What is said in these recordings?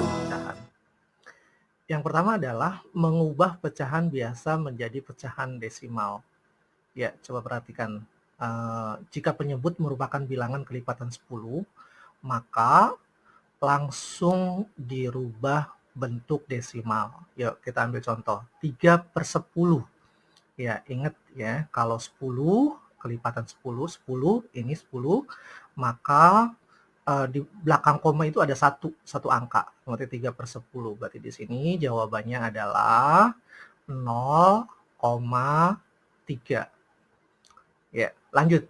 pecahan. Yang pertama adalah mengubah pecahan biasa menjadi pecahan desimal. Ya, coba perhatikan. Jika penyebut merupakan bilangan kelipatan 10, maka langsung dirubah bentuk desimal. Yuk, kita ambil contoh. 3/10. Ya, ingat ya, kalau 10, kelipatan 10, 10, ini 10, maka di belakang koma itu ada satu angka, berarti 3/10. Berarti di sini jawabannya adalah 0,3. Ya, lanjut.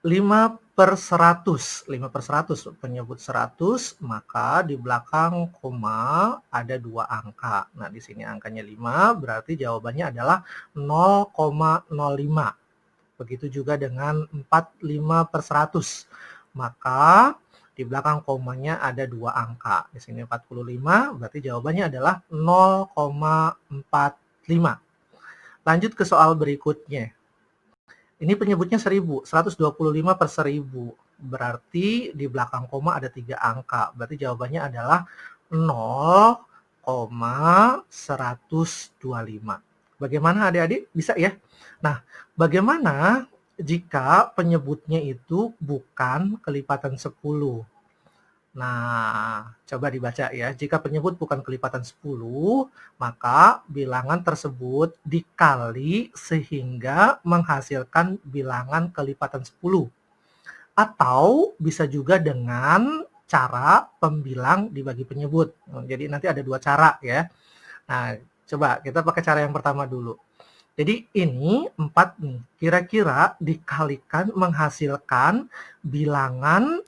5/100. 5/100 penyebut 100, maka di belakang koma ada 2 angka. Nah, di sini angkanya 5, berarti jawabannya adalah 0,05. Begitu juga dengan 45/100. Maka di belakang komanya ada 2 angka. Di sini 45, berarti jawabannya adalah 0,45. Lanjut ke soal berikutnya. Ini penyebutnya 1000, 125/1000. Berarti di belakang koma ada 3 angka. Berarti jawabannya adalah 0,125. Bagaimana adik-adik? Bisa ya? Nah, bagaimana jika penyebutnya itu bukan kelipatan 10? Nah, coba dibaca ya. Jika penyebut bukan kelipatan 10, maka bilangan tersebut dikali sehingga menghasilkan bilangan kelipatan 10. Atau bisa juga dengan cara pembilang dibagi penyebut. Jadi nanti ada 2 cara ya. Nah, coba kita pakai cara yang pertama dulu. Jadi ini 4 nih. Kira-kira dikalikan menghasilkan bilangan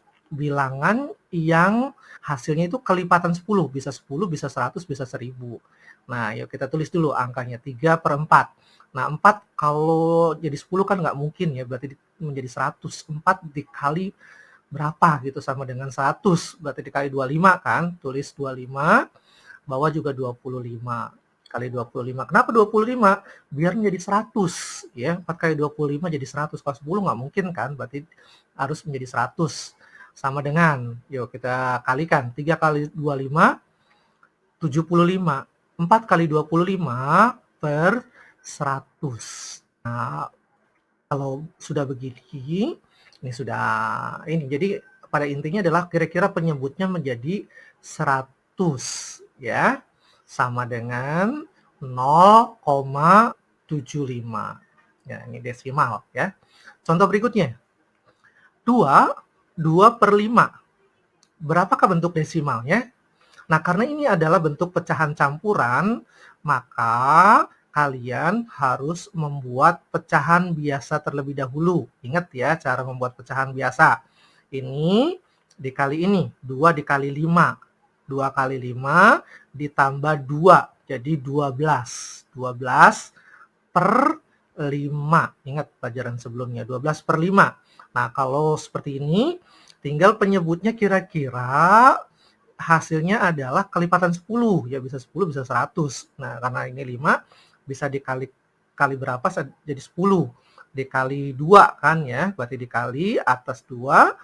yang hasilnya itu kelipatan 10. Bisa 10, bisa 100, bisa 1000. Nah, yuk kita tulis dulu angkanya. 3/4. Nah, 4 kalau jadi 10 kan nggak mungkin ya. Berarti menjadi 100. 4 dikali berapa gitu sama dengan 100. Berarti dikali 25 kan. Tulis 25. Bawah juga 25. Kali 25. Kenapa 25? Biar menjadi 100. Ya, 4 kali 25 jadi 100. Kalau 10 nggak mungkin kan. Berarti harus menjadi 100. Sama dengan, yuk kita kalikan. 3 kali 25, 75. 4 kali 25 per 100. Nah, kalau sudah begini, ini sudah ini. Jadi pada intinya adalah kira-kira penyebutnya menjadi 100 ya. Sama dengan 0,75. Ya, ini desimal ya. Contoh berikutnya. 2/5. Berapakah bentuk desimalnya? Nah, karena ini adalah bentuk pecahan campuran, maka kalian harus membuat pecahan biasa terlebih dahulu. Ingat ya cara membuat pecahan biasa. Ini dikali ini, 2 dikali 5. 2 kali 5 ditambah 2, jadi 12. 12 per 5. Ingat pelajaran sebelumnya, 12/5. Nah, kalau seperti ini, tinggal penyebutnya kira-kira hasilnya adalah kelipatan 10. Ya bisa 10, bisa 100. Nah, karena ini 5, bisa dikali berapa jadi 10. Dikali 2 kan ya, berarti dikali atas 2,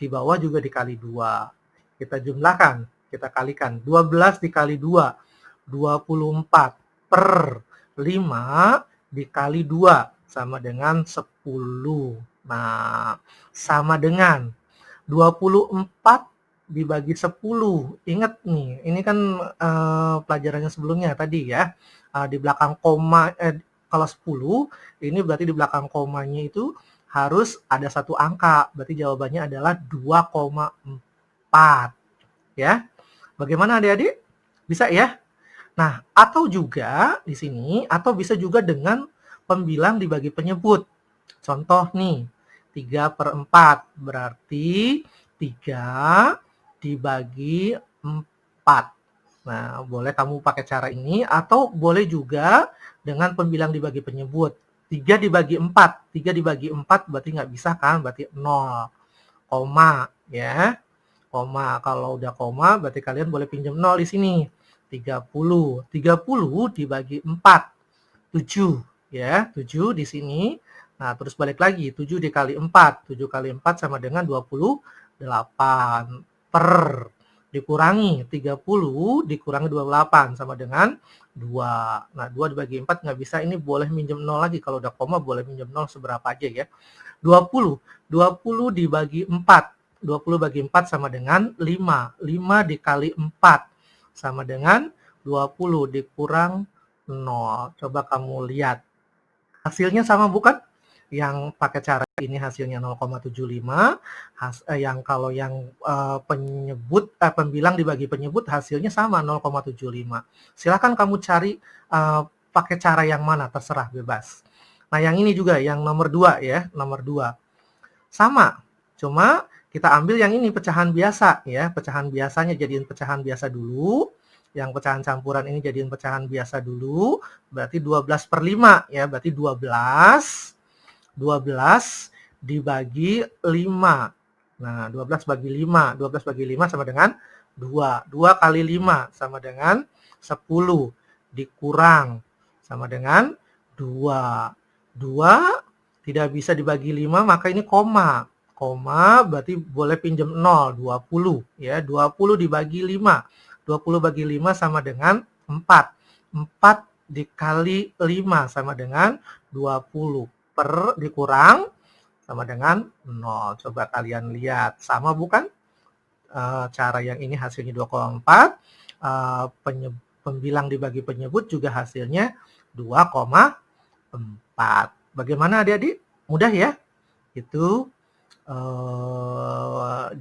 di bawah juga dikali 2. Kita jumlahkan, kita kalikan. 12 dikali 2, 24 per 5 dikali 2 sama dengan 10. Nah, sama dengan 24 dibagi 10. Ingat nih, ini kan pelajarannya sebelumnya tadi ya. Di belakang koma, kalau 10, ini berarti di belakang komanya itu harus ada satu angka. Berarti jawabannya adalah 2,4. Ya. Bagaimana adik-adik? Bisa ya? Nah, atau juga di sini, atau bisa juga dengan pembilang dibagi penyebut. Contoh nih, 3/4 berarti 3 dibagi 4. Nah, boleh kamu pakai cara ini, atau boleh juga dengan pembilang dibagi penyebut. 3 dibagi 4. 3 dibagi 4 berarti nggak bisa kan, berarti 0. Koma, ya. Koma, kalau udah koma berarti kalian boleh pinjam 0 di sini. 30. 30 dibagi 4. 7, ya. 7 di sini. Nah, terus balik lagi. 7 dikali 4. 7 kali 4 sama dengan 24. 8 per dikurangi 30 dikurangi 28 sama dengan 2. Nah, 2 dibagi 4 nggak bisa, ini boleh minjem 0 lagi. Kalau udah koma boleh minjem 0 seberapa aja ya. 20 dibagi 4. 20 bagi 4 sama dengan 5. 5 dikali 4 sama dengan 20 dikurang 0. Coba kamu lihat. Hasilnya sama bukan? Yang pakai cara ini hasilnya 0,75. Yang kalau yang pembilang dibagi penyebut hasilnya sama 0,75. Silakan kamu cari pakai cara yang mana, terserah, bebas. Nah, yang ini juga, yang nomor 2 ya, nomor 2. Sama, cuma kita ambil yang ini pecahan biasa ya, pecahan biasanya jadiin pecahan biasa dulu. Yang pecahan campuran ini jadiin pecahan biasa dulu, berarti 12 per 5 ya, berarti 12 dibagi 5. Nah, 12 bagi 5, 12 bagi 5 sama dengan 2. 2 kali 5 sama dengan 10, dikurang sama dengan 2. 2 tidak bisa dibagi 5, maka ini koma. Koma berarti boleh pinjam 0, 20 ya. 20 dibagi 5. 20 bagi 5 sama dengan 4. 4 dikali 5 sama dengan 20 per dikurang sama dengan 0. Coba kalian lihat, sama bukan? Cara yang ini hasilnya 2,4. Pembilang dibagi penyebut juga hasilnya 2,4. Bagaimana adik-adik? Mudah ya? Itu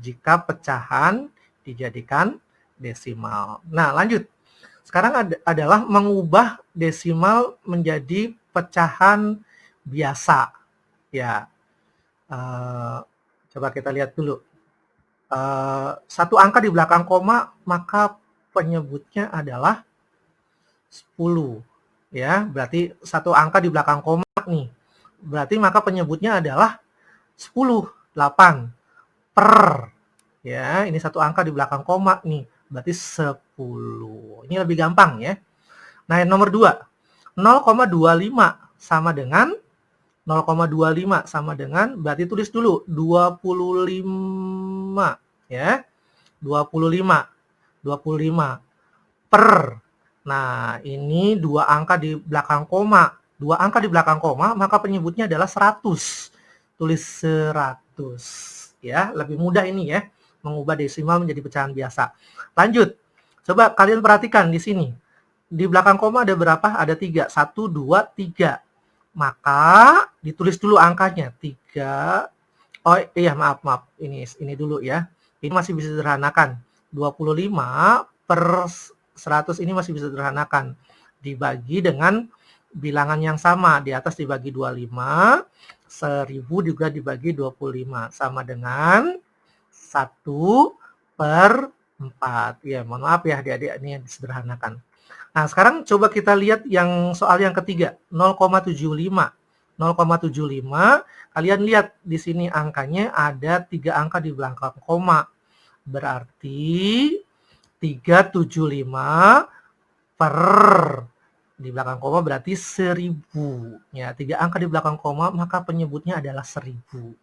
jika pecahan dijadikan desimal. Nah, lanjut. Sekarang adalah mengubah desimal menjadi pecahan biasa. Ya, coba kita lihat dulu. Satu angka di belakang koma, maka penyebutnya adalah 10. Ya, berarti satu angka di belakang koma nih. Berarti maka penyebutnya adalah 10, 8 per. Ya, ini satu angka di belakang koma nih. Berarti 10. Ini lebih gampang ya. Nah, yang nomor 2. 0,25 sama dengan 0,25 sama dengan, berarti tulis dulu 25 ya. 25 per. Nah, ini dua angka di belakang koma. Dua angka di belakang koma, maka penyebutnya adalah 100. Tulis 100 ya, lebih mudah ini ya, mengubah desimal menjadi pecahan biasa. Lanjut. Coba kalian perhatikan di sini. Di belakang koma ada berapa? Ada 3. 1, 2, 3. Maka ditulis dulu angkanya. 3. Oh iya, maaf. Ini dulu ya. Ini masih bisa disederhanakan. 25 per 100 ini masih bisa disederhanakan. Dibagi dengan bilangan yang sama. Di atas dibagi 25. 1000 juga dibagi 25. Sama dengan 1 per 4. Ya, mohon maaf ya adik-adik, ini yang disederhanakan. Nah, sekarang coba kita lihat yang soal yang ketiga, 0,75. 0,75, kalian lihat di sini angkanya ada 3 angka di belakang koma. Berarti 375 per di belakang koma berarti 1000. Ya, 3 angka di belakang koma, maka penyebutnya adalah 1000.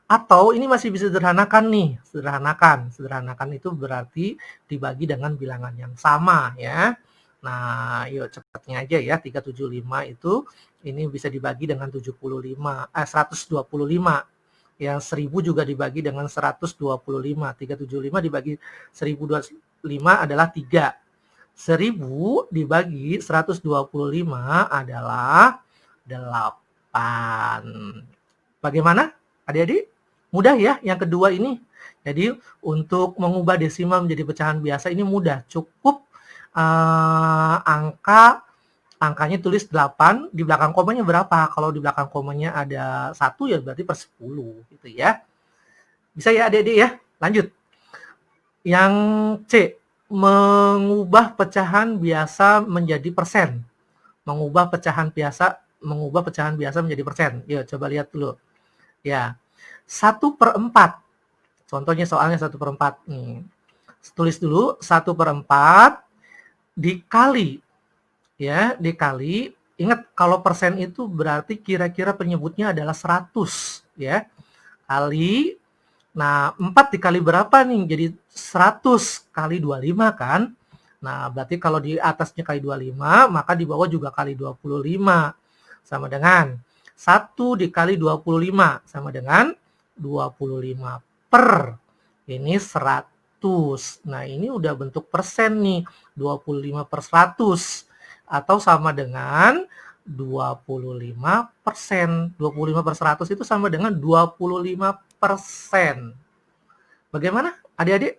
Atau ini masih bisa sederhanakan nih, sederhanakan itu berarti dibagi dengan bilangan yang sama ya. Nah, yuk cepatnya aja ya, 375 itu ini bisa dibagi dengan 125. Yang 1000 juga dibagi dengan 125. 375 dibagi 1025 adalah 3. 1000 dibagi 125 adalah 8. Bagaimana adik-adik? Mudah ya yang kedua ini. Jadi untuk mengubah desimal menjadi pecahan biasa ini mudah. Cukup angkanya tulis 8, di belakang komanya berapa? Kalau di belakang komanya ada 1 ya berarti per 10 gitu ya. Bisa ya adik-adik ya? Lanjut. Yang C, mengubah pecahan biasa menjadi persen. Mengubah pecahan biasa menjadi persen. Yuk coba lihat dulu. Ya. 1/4. Contohnya soalnya 1/4 nih. Tulis dulu 1/4 dikali. Ya, dikali. Ingat kalau persen itu berarti kira-kira penyebutnya adalah 100 ya. Kali Nah, 4 dikali berapa nih? Jadi 100 kali 25 kan? Nah, berarti kalau di atasnya kali 25, maka di bawah juga kali 25. Sama dengan 1 dikali 25, sama dengan 25 per. Ini 100. Nah, ini udah bentuk persen nih. 25 per 100. Atau sama dengan 25%. 25 per 100 itu sama dengan 25%. Bagaimana adik-adik?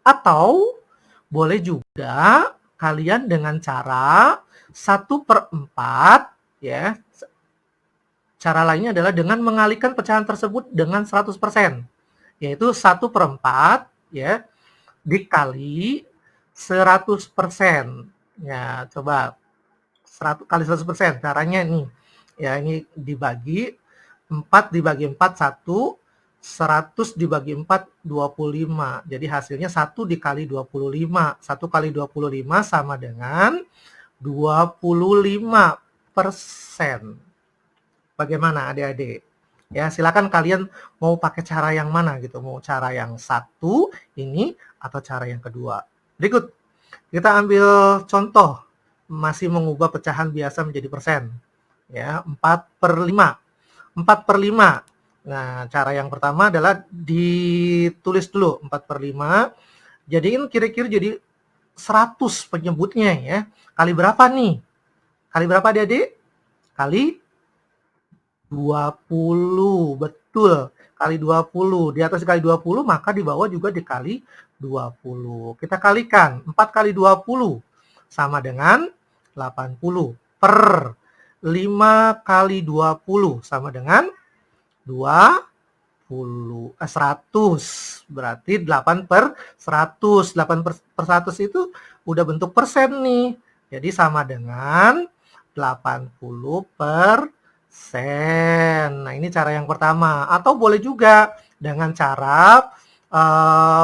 Atau boleh juga kalian dengan cara 1/4 ya. Cara lainnya adalah dengan mengalihkan pecahan tersebut dengan 100%. Yaitu 1/4 ya dikali 100%. Ya, coba 100 kali 100%. Caranya nih. Ya, ini dibagi 4 dibagi 4 1, 100 dibagi 4 25. Jadi hasilnya 1 dikali 25. 1 kali 25 sama dengan 25%. Bagaimana adik-adik? Ya, silakan kalian mau pakai cara yang mana gitu. Mau cara yang satu ini atau cara yang kedua. Berikut, kita ambil contoh masih mengubah pecahan biasa menjadi persen. Ya, 4/5. 4/5. Nah, cara yang pertama adalah ditulis dulu 4/5. Jadiin kira-kira jadi 100 penyebutnya ya. Kali berapa nih? Kali berapa adik-adik? Kali 20. Betul. Kali 20. Di atas kali 20, maka di bawah juga dikali 20. Kita kalikan. 4 kali 20 sama dengan 80 per 5 kali 20 sama dengan 100. Berarti 8 per 100. 8 per 100 itu udah bentuk persen nih. Jadi sama dengan 80 per sen. Nah, ini cara yang pertama. Atau boleh juga dengan cara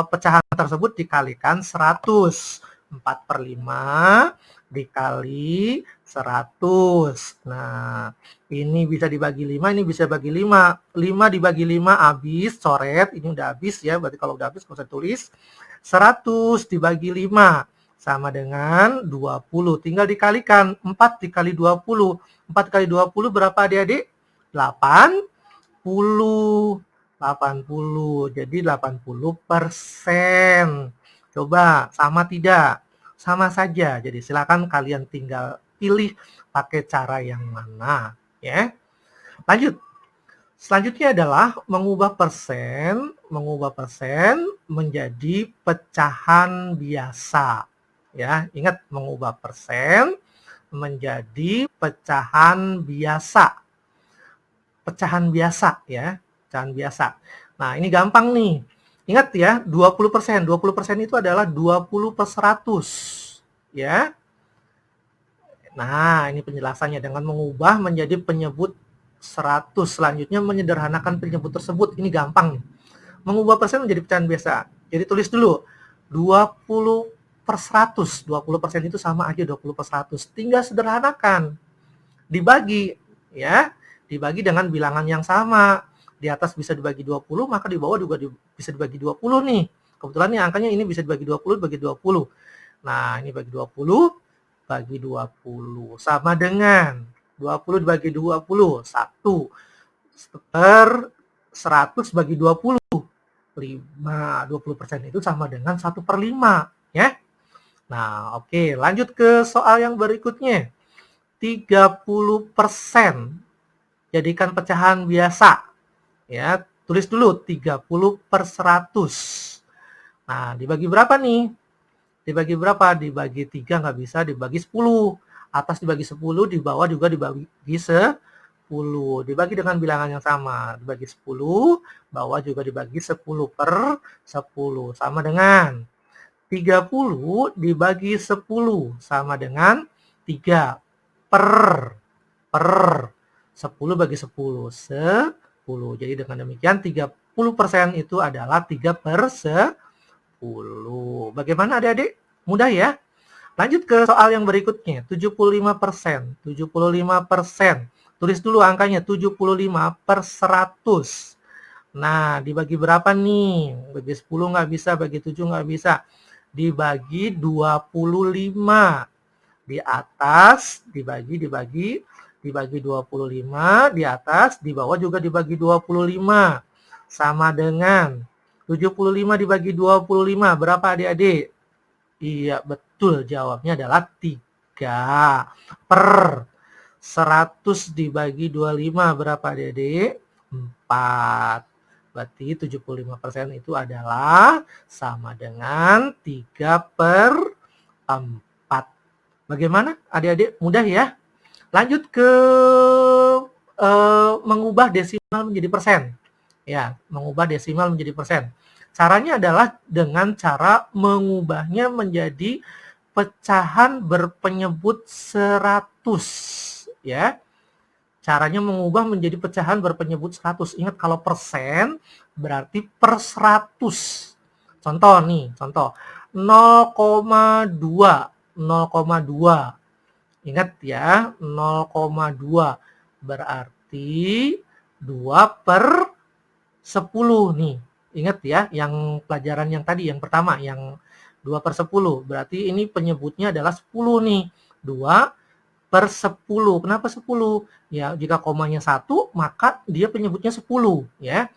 pecahan tersebut dikalikan 100. 4/5 dikali 100. Nah, ini bisa dibagi 5, ini bisa bagi 5. 5 dibagi 5 habis, coret. Ini udah habis ya, berarti kalau udah habis nggak usah tulis. 100 dibagi 5 sama dengan 20. Tinggal dikalikan. 4 dikali 20. 4 kali 20 berapa adik-adik? 80. 80. Jadi 80%. Coba, sama tidak? Sama saja. Jadi silakan kalian tinggal pilih pakai cara yang mana. Ya. Lanjut. Selanjutnya adalah mengubah persen menjadi pecahan biasa. Ya, ingat mengubah persen menjadi pecahan biasa. Pecahan biasa ya, pecahan biasa. Nah, ini gampang nih. Ingat ya, 20%. 20% itu adalah 20 per 100. Ya. Nah, ini penjelasannya dengan mengubah menjadi penyebut 100. Selanjutnya menyederhanakan penyebut tersebut. Ini gampang nih. Mengubah persen menjadi pecahan biasa. Jadi tulis dulu 20 per 100. 20% itu sama aja 20 per 100. Tinggal sederhanakan. Dibagi ya. Dibagi dengan bilangan yang sama. Di atas bisa dibagi 20, maka di bawah juga bisa dibagi 20 nih. Kebetulan nih angkanya ini bisa dibagi 20, bagi 20. Nah, ini bagi 20, bagi 20. Sama dengan 20 dibagi 20, 1. Per 100 bagi 20. 5. 20% itu sama dengan 1/5. Ya. Nah, oke. Lanjut ke soal yang berikutnya. 30%. Jadikan pecahan biasa. Ya, tulis dulu 30 per 100. Nah, dibagi berapa nih? Dibagi berapa? Dibagi 3 nggak bisa, dibagi 10. Atas dibagi 10, di bawah juga dibagi 10. Dibagi dengan bilangan yang sama. Dibagi 10, bawah juga dibagi 10 per 10. Sama dengan 30 dibagi 10. Sama dengan 3 per 10 bagi 10. 10. Jadi dengan demikian 30% itu adalah 3 per 10. Bagaimana adik-adik? Mudah ya? Lanjut ke soal yang berikutnya. 75%. 75%. Tulis dulu angkanya 75 per 100. Nah, dibagi berapa nih? Bagi 10 nggak bisa, bagi 7 nggak bisa. Dibagi 25. Di atas dibagi 25, di atas, di bawah juga dibagi 25. Sama dengan 75 dibagi 25, berapa adik-adik? Iya, betul, jawabnya adalah 3 per 100 dibagi 25 berapa adik-adik? 4. Berarti 75% itu adalah sama dengan 3 per 4. Bagaimana adik-adik? Mudah ya? Lanjut ke mengubah desimal menjadi persen. Ya, mengubah desimal menjadi persen. Caranya adalah dengan cara mengubahnya menjadi pecahan berpenyebut 100. Ya, caranya mengubah menjadi pecahan berpenyebut 100. Ingat kalau persen berarti per 100. Contoh nih, contoh 0,2. 0,2. Ingat ya, 0,2 berarti 2 per 10 nih. Ingat ya, yang pelajaran yang tadi, yang pertama, yang 2 per 10. Berarti ini penyebutnya adalah 10 nih. 2 per 10. Kenapa 10? Ya, jika komanya 1, maka dia penyebutnya 10. Ya.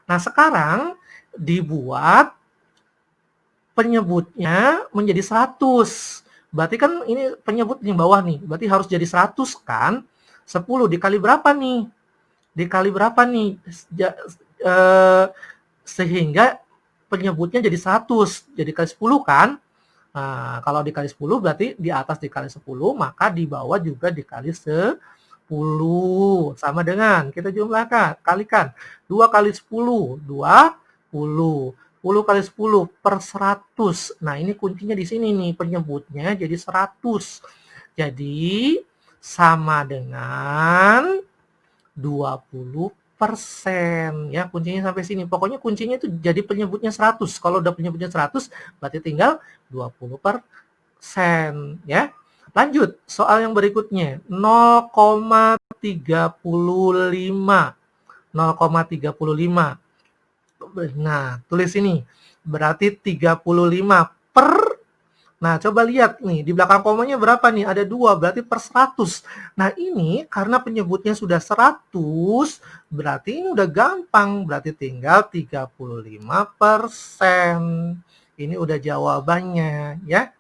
Nah, sekarang dibuat penyebutnya menjadi 100. Berarti kan ini penyebut di bawah nih. Berarti harus jadi 100 kan? 10 dikali berapa nih? Dikali berapa nih? Sehingga penyebutnya jadi 100. Jadi kali 10 kan? Nah, kalau dikali 10 berarti di atas dikali 10, maka di bawah juga dikali 10. Sama dengan, kita jumlahkan, kalikan. 2 kali 10, 20. 10 kali 10 per 100. Nah, ini kuncinya di sini nih, penyebutnya jadi 100. Jadi, sama dengan 20%. Ya, kuncinya sampai sini. Pokoknya kuncinya itu jadi penyebutnya 100. Kalau udah penyebutnya 100, berarti tinggal 20%. Ya. Lanjut, soal yang berikutnya. 0,35. 0,35. Nah, tulis ini. Berarti 35 per. Nah, coba lihat nih. Di belakang komanya berapa nih? Ada 2. Berarti per 100. Nah, ini karena penyebutnya sudah 100. Berarti ini udah gampang. Berarti tinggal 35%. Ini udah jawabannya. Ya.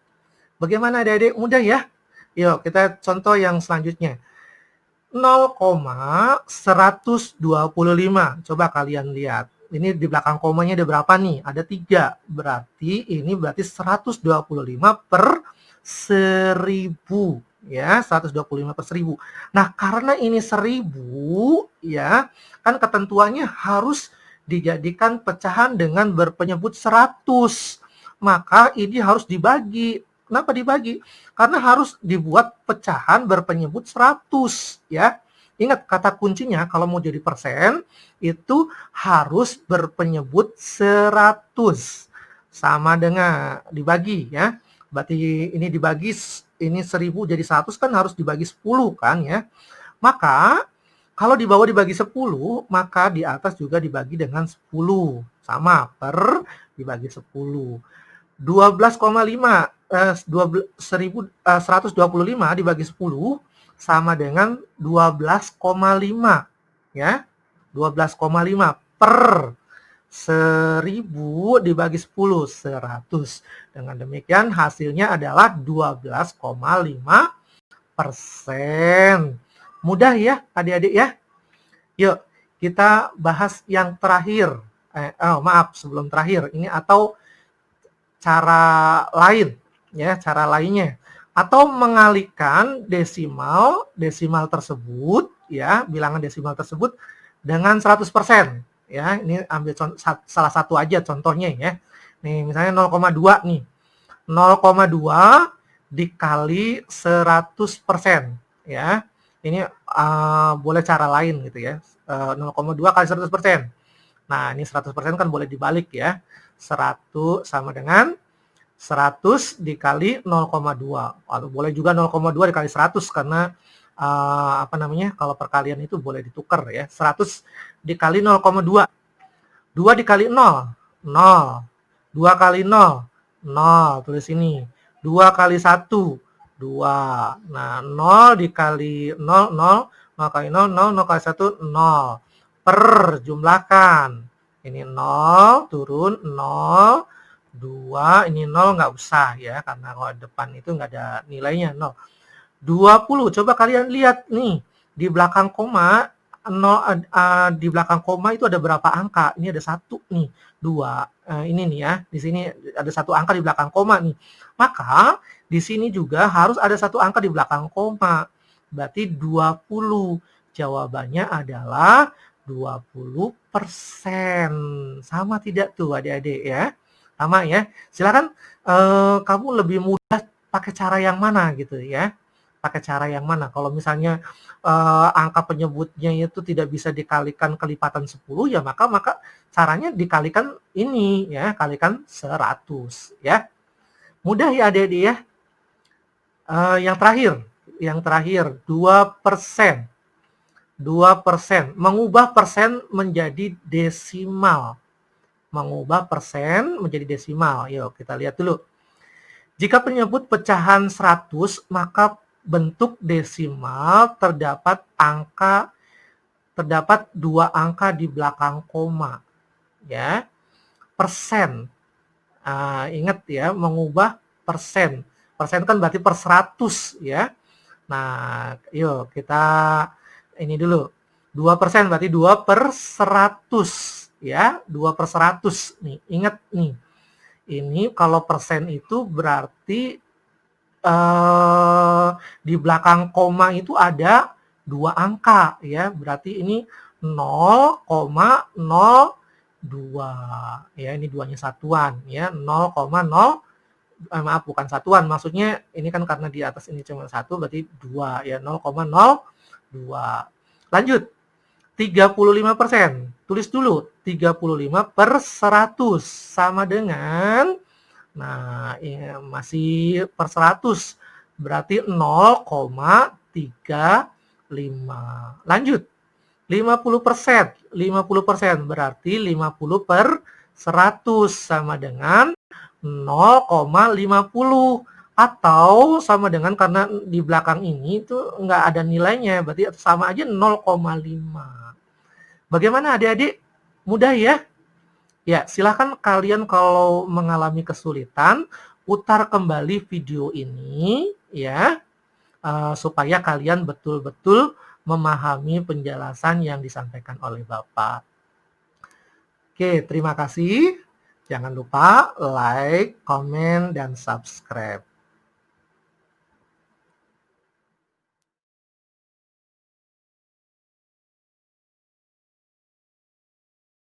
Bagaimana adik-adik? Mudah ya? Yuk, kita contoh yang selanjutnya. 0,125. Coba kalian lihat. Ini di belakang komanya ada berapa nih? Ada 3. Berarti ini berarti 125 per 1000. Ya, 125 per 1000. Nah, karena ini 1000, ya, kan ketentuannya harus dijadikan pecahan dengan berpenyebut 100. Maka ini harus dibagi. Kenapa dibagi? Karena harus dibuat pecahan berpenyebut 100, ya. Ingat kata kuncinya kalau mau jadi persen itu harus berpenyebut 100. Sama dengan dibagi ya. Berarti ini dibagi, ini 1000 jadi 100 kan harus dibagi 10 kan ya. Maka kalau di bawah dibagi 10, maka di atas juga dibagi dengan 10. Sama per dibagi 10. 12,5 125 dibagi 10 sama dengan 12,5 ya. 12,5 per 1000 dibagi 10, 100. Dengan demikian hasilnya adalah 12,5%. Mudah ya adik-adik ya. Yuk kita bahas yang terakhir. Maaf sebelum terakhir ini atau cara lain ya, cara lainnya atau mengalihkan desimal tersebut ya, bilangan desimal tersebut dengan 100% ya. Ini ambil salah satu aja contohnya ya. Nih misalnya 0,2 nih. 0,2 dikali 100% ya. Ini boleh cara lain gitu ya. 0,2 kali 100%. Nah, ini 100% kan boleh dibalik ya. 100 sama dengan 100 dikali 0,2. Atau boleh juga 0,2 dikali 100 karena kalau perkalian itu boleh ditukar ya. 100 dikali 0,2. 2 dikali 0, 0. 2 kali 0, 0. Tulis ini. 2 kali 1, 2. Nah, 0 dikali 0, 0. 0 kali 0, 0. 0 kali 1, 0. Perjumlahkan. Ini 0, turun 0. 2, ini 0 nggak usah ya. Karena kalau depan itu nggak ada nilainya, 0. 20. Coba kalian lihat nih. Di belakang koma, 0, di belakang koma itu ada berapa angka? Ini ada 1 nih, 2. Ini nih ya, di sini ada 1 angka di belakang koma nih. Maka di sini juga harus ada 1 angka di belakang koma. Berarti 20. Jawabannya adalah 20%. Sama tidak tuh adik-adik ya? Sama ya. Silakan kamu lebih mudah pakai cara yang mana gitu ya? Pakai cara yang mana? Kalau misalnya angka penyebutnya itu tidak bisa dikalikan kelipatan 10 ya maka caranya dikalikan ini ya, kalikan 100 ya. Mudah ya adik-adik ya. Yang terakhir 2%. 2%. Mengubah persen menjadi desimal. Mengubah persen menjadi desimal. Yuk kita lihat dulu. Jika penyebut pecahan 100, maka bentuk desimal terdapat 2 angka di belakang koma. Ya. Persen. Ingat ya, mengubah persen. Persen kan berarti per 100 ya. Nah, yuk kita ini dulu. 2% berarti 2 per 100 ya. 2 per 100 nih. Ingat nih. Ini kalau persen itu berarti di belakang koma itu ada 2 angka ya. Berarti ini 0,02 ya. Ini 2-nya satuan ya. 0,0 maaf bukan satuan. Maksudnya ini kan karena di atas ini cuma 1 berarti 2 ya. 0,02. Lanjut. 35%. Tulis dulu. 35 per 100 sama dengan, nah masih per 100. Berarti 0,35. Lanjut. 50%. 50% berarti 50 per 100 sama dengan 0,50. Atau sama dengan karena di belakang ini itu nggak ada nilainya. Berarti sama aja 0,5. Bagaimana adik-adik? Mudah ya? Ya, silahkan kalian kalau mengalami kesulitan, putar kembali video ini ya, supaya kalian betul-betul memahami penjelasan yang disampaikan oleh Bapak. Oke, terima kasih. Jangan lupa like, komen, dan subscribe.